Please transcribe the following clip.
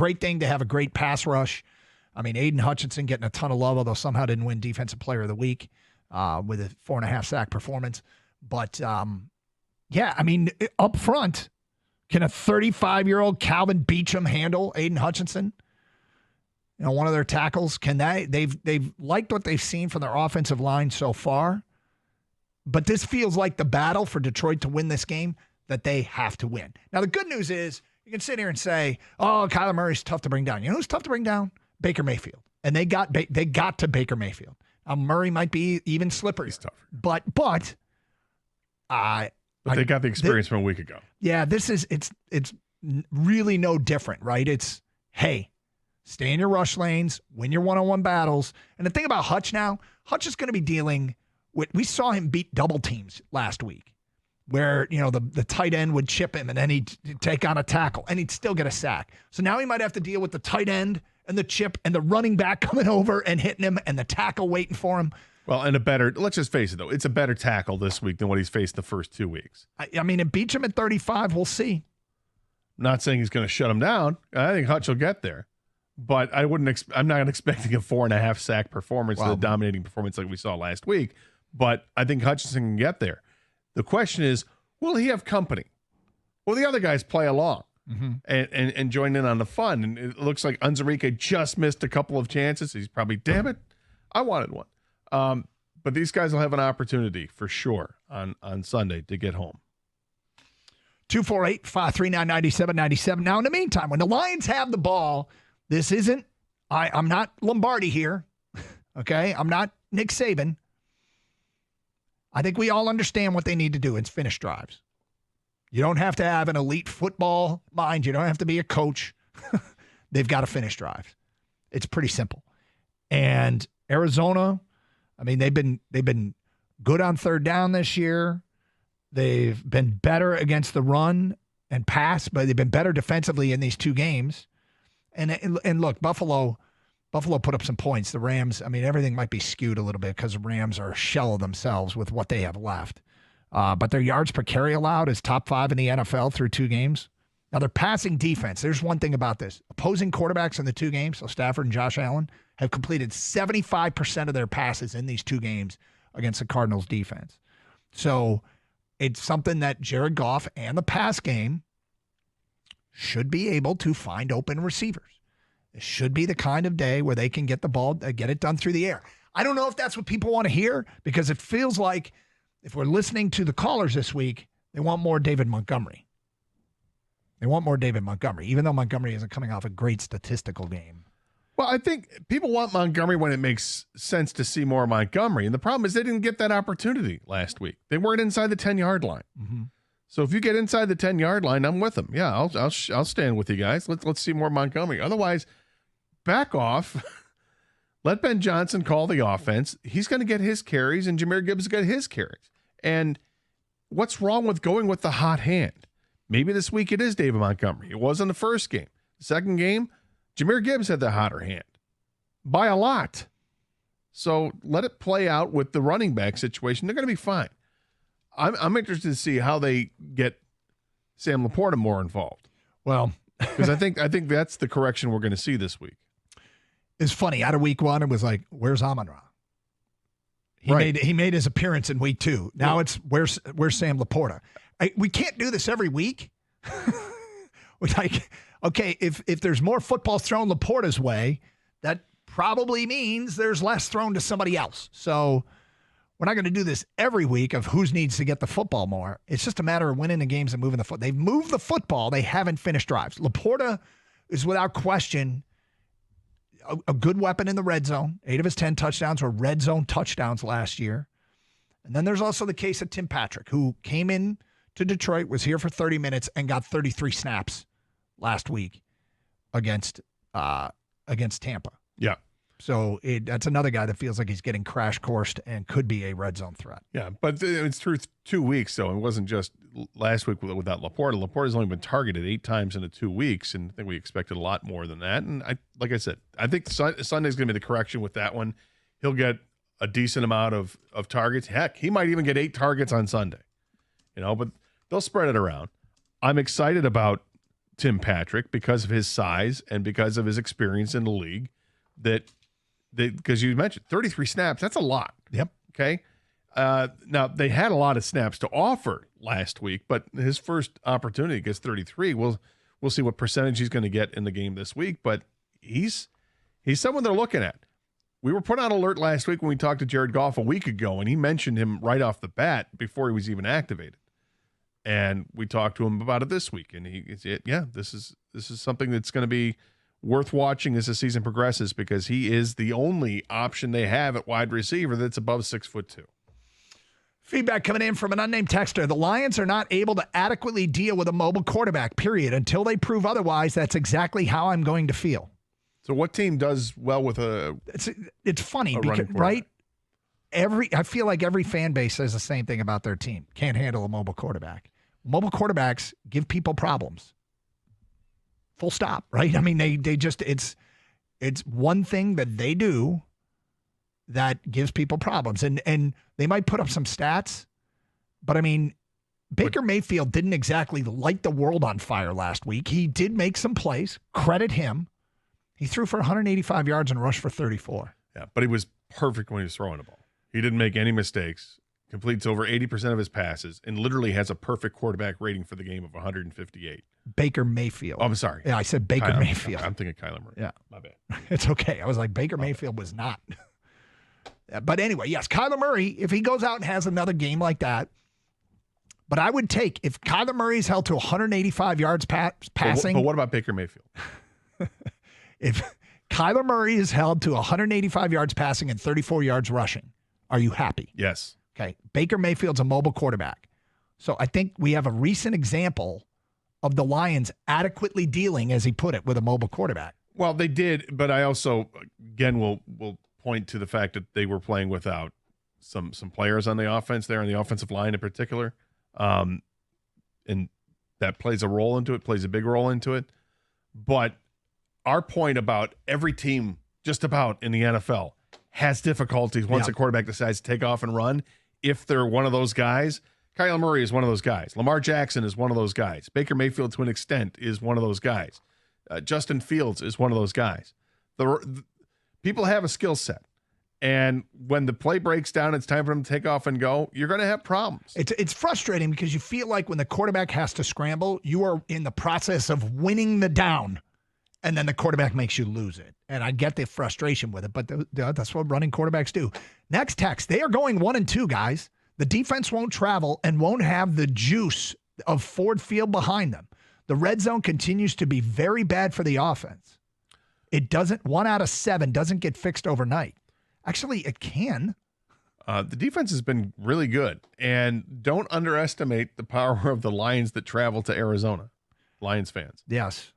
great thing to have a great pass rush. I mean, Aiden Hutchinson getting a ton of love, although somehow didn't win Defensive Player of the Week with a 4.5 sack performance. But, yeah, I mean, up front, can a 35-year-old Calvin Beachum handle Aiden Hutchinson? You know, one of their tackles. Can they? They've liked what they've seen from their offensive line so far. But this feels like the battle for Detroit to win this game that they have to win. Now, the good news is you can sit here and say, oh, Kyler Murray's tough to bring down. You know who's tough to bring down? Baker Mayfield. And they got to Baker Mayfield. Murray might be even slippery. He's tougher. But they got the experience from a week ago. Yeah, it's really no different, right? It's, hey, stay in your rush lanes, win your one-on-one battles. And the thing about Hutch now, Hutch is going to be dealing with, we saw him beat double teams last week where, you know, the tight end would chip him and then he'd take on a tackle and he'd still get a sack. So now he might have to deal with the tight end and the chip and the running back coming over and hitting him and the tackle waiting for him. Well, and let's just face it, though. It's a better tackle this week than what he's faced the first 2 weeks. I mean, it beats him at 35. We'll see. I'm not saying he's going to shut him down. I think Hutch will get there. But I'm not expecting a 4.5 sack performance, a dominating performance like we saw last week. But I think Hutchinson can get there. The question is, will he have company? Will the other guys play along and join in on the fun? And it looks like Unzarika just missed a couple of chances. He's probably, damn it, I wanted one. But these guys will have an opportunity for sure on Sunday to get home. 248-539-9797. Now, in the meantime, when the Lions have the ball, this isn't, I'm not Lombardi here, okay? I'm not Nick Saban. I think we all understand what they need to do. It's finish drives. You don't have to have an elite football mind. You don't have to be a coach. They've got to finish drives. It's pretty simple. And Arizona, I mean, they've been good on third down this year. They've been better against the run and pass, but they've been better defensively in these two games. And look, Buffalo put up some points. The Rams, I mean, everything might be skewed a little bit because the Rams are a shell of themselves with what they have left. But their yards per carry allowed is top 5 in the NFL through 2 games. Now, their passing defense, there's one thing about this. Opposing quarterbacks in the 2 games, so Stafford and Josh Allen, have completed 75% of their passes in these 2 games against the Cardinals defense. So it's something that Jared Goff and the pass game should be able to find open receivers. It should be the kind of day where they can get the ball, get it done through the air. I don't know if that's what people want to hear because it feels like if we're listening to the callers this week, they want more David Montgomery. They want more David Montgomery, even though Montgomery isn't coming off a great statistical game. Well, I think people want Montgomery when it makes sense to see more Montgomery. And the problem is they didn't get that opportunity last week. They weren't inside the 10-yard line. Mm-hmm. So if you get inside the 10-yard line, I'm with them. Yeah, I'll stand with you guys. Let's see more Montgomery. Otherwise, back off. Let Ben Johnson call the offense. He's going to get his carries, and Jahmyr Gibbs got his carries. And what's wrong with going with the hot hand? Maybe this week it is David Montgomery. It was in the first game. The second game, Jahmyr Gibbs had the hotter hand by a lot. So let it play out with the running back situation. They're going to be fine. I'm interested to see how they get Sam Laporta more involved. Well, because I think that's the correction we're going to see this week. It's funny. Out of week 1, it was like, where's Amon-Ra? He made his appearance in week 2. Now it's where's Sam Laporta? We can't do this every week. Like, okay, if there's more footballs thrown Laporta's way, that probably means there's less thrown to somebody else. So we're not going to do this every week of who needs to get the football more. It's just a matter of winning the games and moving the football. They've moved the football. They haven't finished drives. Laporta is without question a good weapon in the red zone. 8 of his 10 touchdowns were red zone touchdowns last year. And then there's also the case of Tim Patrick, who came in to Detroit, was here for 30 minutes, and got 33 snaps last week against Tampa. Yeah. So that's another guy that feels like he's getting crash coursed and could be a red zone threat. Yeah, but it's through 2 weeks, though. It wasn't just last week without Laporta. Laporta's only been targeted 8 times in the 2 weeks, and I think we expected a lot more than that. And like I said, I think Sunday's going to be the correction with that one. He'll get a decent amount of targets. Heck, he might even get 8 targets on Sunday. But they'll spread it around. I'm excited about Tim Patrick because of his size and because of his experience in the league. Because you mentioned 33 snaps, that's a lot. Yep. Okay. Now they had a lot of snaps to offer last week, but his first opportunity gets 33. We'll see what percentage he's going to get in the game this week, but he's someone they're looking at. We were put on alert last week when we talked to Jared Goff a week ago, and he mentioned him right off the bat before he was even activated. And we talked to him about it this week, and he said, "Yeah, this is something that's going to be worth watching as the season progresses because he is the only option they have at wide receiver that's above 6'2". Feedback coming in from an unnamed texter. The Lions are not able to adequately deal with a mobile quarterback, period. Until they prove otherwise, that's exactly how I'm going to feel. So what team does well with a It's funny because, right? I feel like every fan base says the same thing about their team. Can't handle a mobile quarterback. Mobile quarterbacks give people problems. Full stop, right? I mean, they just it's one thing that they do that gives people problems. And they might put up some stats, but I mean, Baker Mayfield didn't exactly light the world on fire last week. He did make some plays. Credit him. He threw for 185 yards and rushed for 34. Yeah, but he was perfect when he was throwing the ball. He didn't make any mistakes, completes over 80% of his passes, and literally has a perfect quarterback rating for the game of 158. Baker Mayfield. Oh, I'm sorry. Yeah, I said Baker Mayfield. I'm thinking Kyler Murray. Yeah. My bad. It's okay. I was like, Baker Mayfield was not. But anyway, yes, Kyler Murray, if he goes out and has another game like that, but I would take, if Kyler Murray is held to 185 yards passing. But what about Baker Mayfield? If Kyler Murray is held to 185 yards passing and 34 yards rushing, are you happy? Yes. Okay. Baker Mayfield's a mobile quarterback. So I think we have a recent example of the Lions adequately dealing, as he put it, with a mobile quarterback. Well, they did, but I also, again, will point to the fact that they were playing without some players on the offense there, on the offensive line in particular. And that plays a role into it, plays a big role into it. But our point about every team, just about in the NFL, has difficulties once a quarterback decides to take off and run. If they're one of those guys, Kyler Murray is one of those guys. Lamar Jackson is one of those guys. Baker Mayfield, to an extent, is one of those guys. Justin Fields is one of those guys. The people have a skill set. And when the play breaks down, it's time for them to take off and go, you're going to have problems. It's frustrating because you feel like when the quarterback has to scramble, you are in the process of winning the down, and then the quarterback makes you lose it. And I get the frustration with it, but that's what running quarterbacks do. Next text, they are going 1-2, guys. The defense won't travel and won't have the juice of Ford Field behind them. The red zone continues to be very bad for the offense. It doesn't, 1 out of 7 doesn't get fixed overnight. Actually, it can. The defense has been really good. And don't underestimate the power of the Lions that travel to Arizona. Lions fans. Yes.